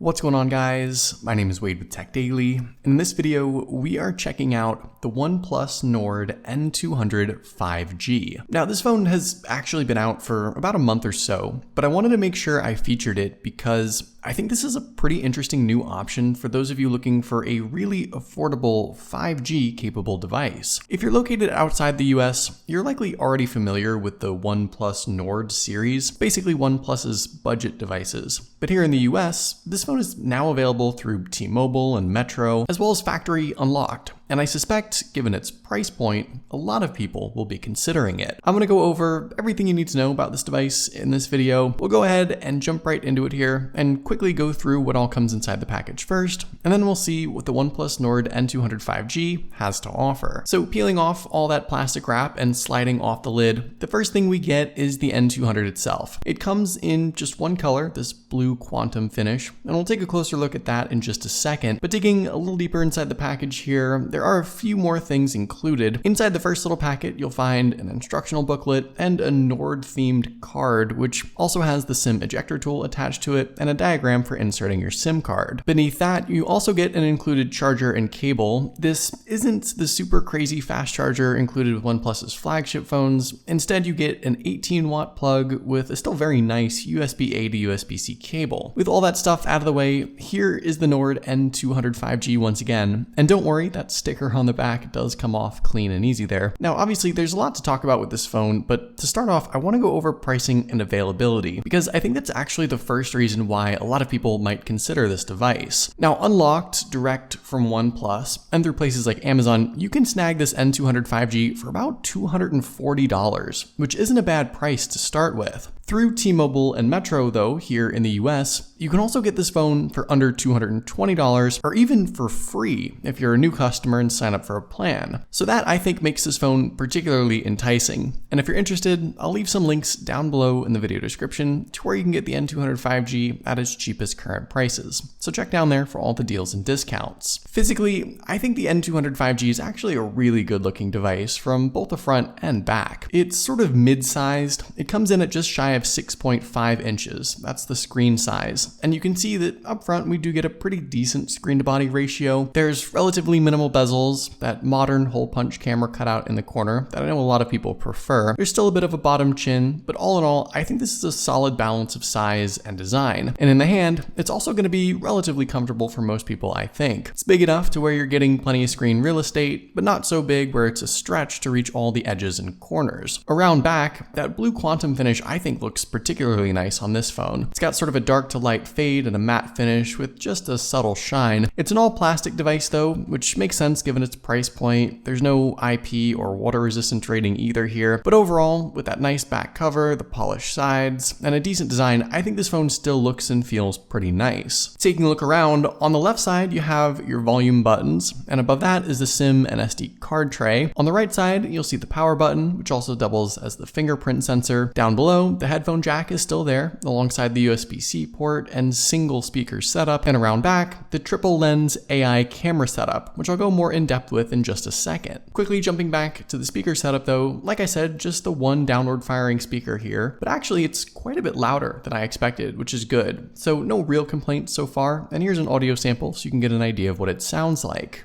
What's going on, guys? My name is Wade with TechDaily. In this video, we are checking out the OnePlus Nord N200 5G. Now, this phone has actually been out for about a month or so, but I wanted to make sure I featured it because I think this is a pretty interesting new option for those of you looking for a really affordable 5G capable device. If you're located outside the US, you're likely already familiar with the OnePlus Nord series, basically OnePlus's budget devices. But here in the US, this phone is now available through T-Mobile and Metro, as well as factory unlocked. And I suspect, given its price point, a lot of people will be considering it. I'm going to go over everything you need to know about this device in this video. We'll go ahead and jump right into it here and quickly go through what all comes inside the package first, and then we'll see what the OnePlus Nord N200 5G has to offer. So peeling off all that plastic wrap and sliding off the lid, the first thing we get is the N200 itself. It comes in just one color, this blue quantum finish, and we'll take a closer look at that in just a second. But digging a little deeper inside the package here, there are a few more things included. Inside the first little packet, you'll find an instructional booklet and a Nord-themed card, which also has the SIM ejector tool attached to it and a diagram for inserting your SIM card. Beneath that, you also get an included charger and cable. This isn't the super crazy fast charger included with OnePlus's flagship phones. Instead, you get an 18-watt plug with a still very nice USB-A to USB-C cable. With all that stuff out of the way, here is the Nord N200 5G once again. And don't worry, that sticker on the back does come off clean and easy there. Now, obviously, there's a lot to talk about with this phone, but to start off, I want to go over pricing and availability, because I think that's actually the first reason why a lot of people might consider this device. Now, unlocked direct from OnePlus and through places like Amazon, you can snag this N200 5G for about $240, which isn't a bad price to start with. Through T-Mobile and Metro, though, here in the US, you can also get this phone for under $220 or even for free if you're a new customer and sign up for a plan. So that, I think, makes this phone particularly enticing. And if you're interested, I'll leave some links down below in the video description to where you can get the N200 5G at its cheapest current prices. So check down there for all the deals and discounts. Physically, I think the N200 5G is actually a really good looking device from both the front and back. It's sort of mid-sized. It comes in at just shy of 6.5 inches. That's the screen size. And you can see that up front we do get a pretty decent screen to body ratio. There's relatively minimal bezels, that modern hole punch camera cutout in the corner that I know a lot of people prefer. There's still a bit of a bottom chin, but all in all, I think this is a solid balance of size and design. And in the hand, it's also going to be relatively comfortable for most people, I think. It's big enough to where you're getting plenty of screen real estate, but not so big where it's a stretch to reach all the edges and corners. Around back, that blue quantum finish I think looks particularly nice on this phone. It's got sort of a dark to light fade and a matte finish with just a subtle shine. It's an all plastic device though, which makes sense given its price point. There's no IP or water resistant rating either here, but overall, with that nice back cover, the polished sides, and a decent design, I think this phone still looks and feels pretty nice. Taking a look around, on the left side you have your volume buttons, and above that is the SIM and SD card tray. On the right side, you'll see the power button, which also doubles as the fingerprint sensor. Down below, the headphone jack is still there, alongside the USB-C port and single speaker setup, and around back, the triple lens AI camera setup, which I'll go more in depth with in just a second. Quickly jumping back to the speaker setup though, like I said, just the one downward firing speaker here, but actually it's quite a bit louder than I expected, which is good. So no real complaints so far, and here's an audio sample so you can get an idea of what it sounds like.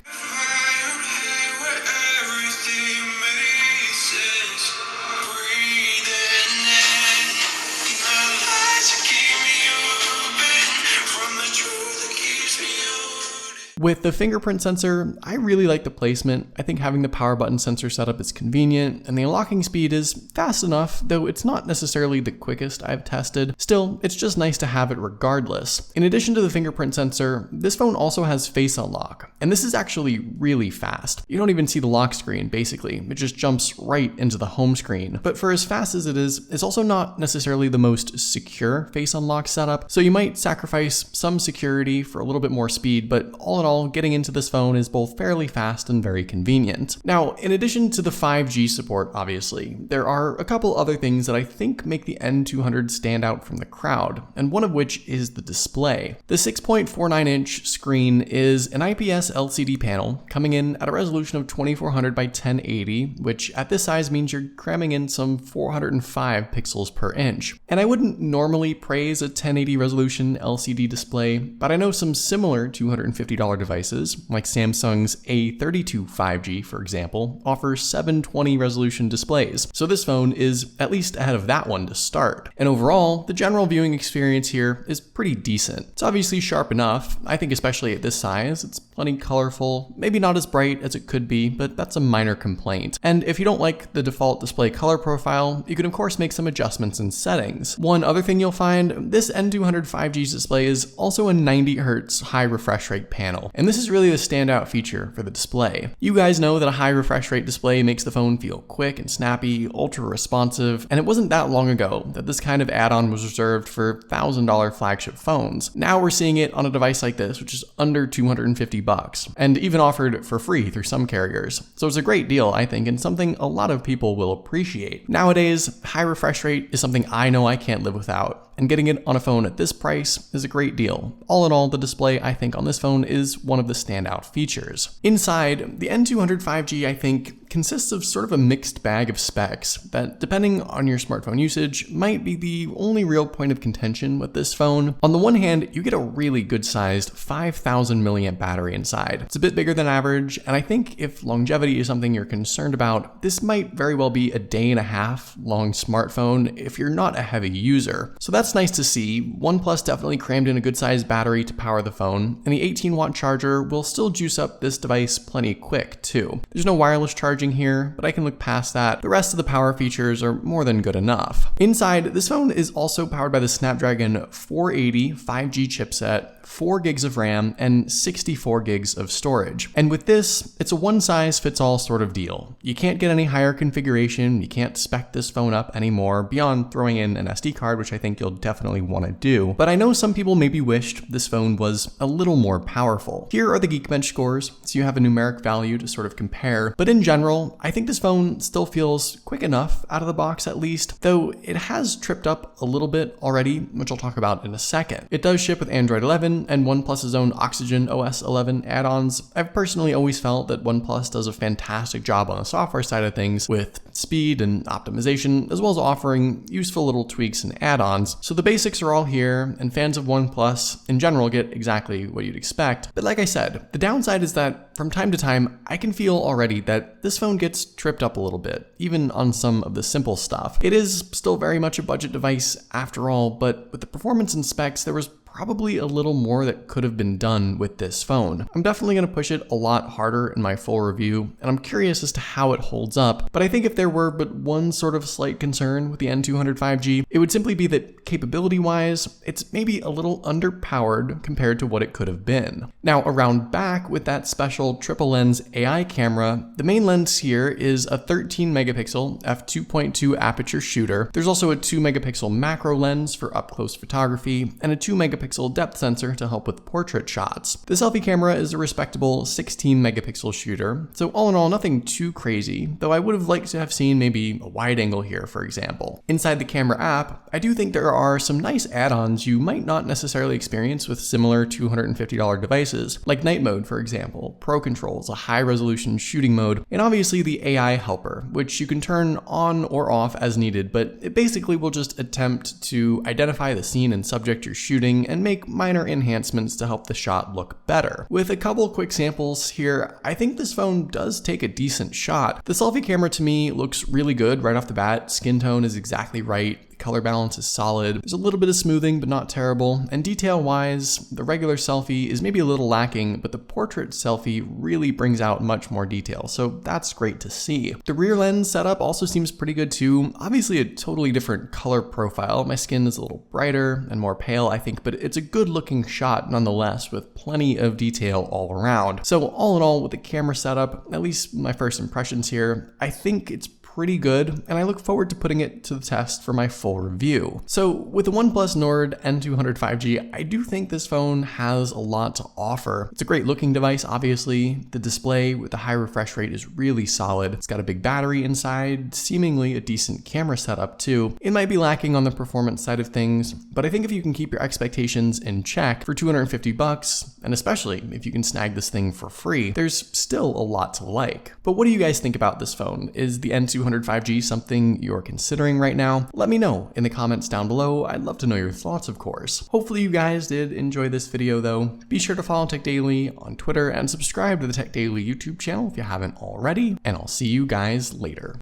With the fingerprint sensor, I really like the placement. I think having the power button sensor setup is convenient, and the unlocking speed is fast enough, though it's not necessarily the quickest I've tested. Still, it's just nice to have it regardless. In addition to the fingerprint sensor, this phone also has face unlock, and this is actually really fast. You don't even see the lock screen, basically. It just jumps right into the home screen. But for as fast as it is, it's also not necessarily the most secure face unlock setup, so you might sacrifice some security for a little bit more speed, but all in in all, getting into this phone is both fairly fast and very convenient. Now, in addition to the 5G support, obviously, there are a couple other things that I think make the N200 stand out from the crowd, and one of which is the display. The 6.49-inch screen is an IPS LCD panel coming in at a resolution of 2400 by 1080, which at this size means you're cramming in some 405 pixels per inch. And I wouldn't normally praise a 1080 resolution LCD display, but I know some similar $250 devices, like Samsung's A32 5G, for example, offer 720 resolution displays. So this phone is at least ahead of that one to start. And overall, the general viewing experience here is pretty decent. It's obviously sharp enough. I think especially at this size, it's plenty colorful, maybe not as bright as it could be, but that's a minor complaint. And if you don't like the default display color profile, you can of course make some adjustments in settings. One other thing you'll find, this N200 5G's display is also a 90 Hz high refresh rate panel. And this is really the standout feature for the display. You guys know that a high refresh rate display makes the phone feel quick and snappy, ultra responsive, and it wasn't that long ago that this kind of add-on was reserved for $1,000 flagship phones. Now we're seeing it on a device like this, which is under $250, and even offered for free through some carriers. So it's a great deal, I think, and something a lot of people will appreciate. Nowadays, high refresh rate is something I know I can't live without, and getting it on a phone at this price is a great deal. All in all, the display I think on this phone is one of the standout features. Inside, the N200 5G I think consists of sort of a mixed bag of specs that, depending on your smartphone usage, might be the only real point of contention with this phone. On the one hand, you get a really good sized 5000 milliamp battery inside. It's a bit bigger than average, and I think if longevity is something you're concerned about, this might very well be a day-and-a-half long smartphone if you're not a heavy user. So that's nice to see. OnePlus definitely crammed in a good sized battery to power the phone, and the 18-watt charger will still juice up this device plenty quick too. There's no wireless charging here, but I can look past that. The rest of the power features are more than good enough. Inside, this phone is also powered by the Snapdragon 480 5G chipset, 4 gigs of RAM, and 64 gigs of storage. And with this, it's a one-size-fits-all sort of deal. You can't get any higher configuration, you can't spec this phone up anymore beyond throwing in an SD card, which I think you'll definitely want to do. But I know some people maybe wished this phone was a little more powerful. Here are the Geekbench scores, so you have a numeric value to sort of compare. But in general, I think this phone still feels quick enough out of the box at least, though it has tripped up a little bit already, which I'll talk about in a second. It does ship with Android 11 and OnePlus's own Oxygen OS 11 add-ons. I've personally always felt that OnePlus does a fantastic job on the software side of things with speed and optimization, as well as offering useful little tweaks and add-ons. So the basics are all here, and fans of OnePlus in general get exactly what you'd expect. But like I said, the downside is that from time to time, I can feel already that this phone gets tripped up a little bit, even on some of the simple stuff. It is still very much a budget device after all, but with the performance and specs, there was probably a little more that could have been done with this phone. I'm definitely going to push it a lot harder in my full review, and I'm curious as to how it holds up, but I think if there were but one sort of slight concern with the N200 5G, it would simply be that capability-wise, it's maybe a little underpowered compared to what it could have been. Now, around back with that special triple lens AI camera, the main lens here is a 13 megapixel f2.2 aperture shooter. There's also a 2 megapixel macro lens for up-close photography, and a 2 megapixel depth sensor to help with portrait shots. The selfie camera is a respectable 16 megapixel shooter, so all in all, nothing too crazy, though I would have liked to have seen maybe a wide angle here, for example. Inside the camera app, I do think there are some nice add-ons you might not necessarily experience with similar $250 devices, like night mode, for example, pro controls, a high-resolution shooting mode, and obviously the AI helper, which you can turn on or off as needed, but it basically will just attempt to identify the scene and subject you're shooting and make minor enhancements to help the shot look better. With a couple quick samples here, I think this phone does take a decent shot. The selfie camera to me looks really good right off the bat. Skin tone is exactly right. Color balance is solid. There's a little bit of smoothing, but not terrible. And detail-wise, the regular selfie is maybe a little lacking, but the portrait selfie really brings out much more detail, so that's great to see. The rear lens setup also seems pretty good too. Obviously a totally different color profile. My skin is a little brighter and more pale, I think, but it's a good-looking shot nonetheless, with plenty of detail all around. So all in all, with the camera setup, at least my first impressions here, I think it's pretty good, and I look forward to putting it to the test for my full review. So with the OnePlus Nord N200 5G, I do think this phone has a lot to offer. It's a great looking device, obviously. The display with the high refresh rate is really solid. It's got a big battery inside, seemingly a decent camera setup too. It might be lacking on the performance side of things, but I think if you can keep your expectations in check for $250, and especially if you can snag this thing for free, there's still a lot to like. But what do you guys think about this phone? Is the N200 5G something you're considering right now? Let me know in the comments down below. I'd love to know your thoughts, of course. Hopefully you guys did enjoy this video though. Be sure to follow TechDaily on Twitter and subscribe to the TechDaily YouTube channel if you haven't already, and I'll see you guys later.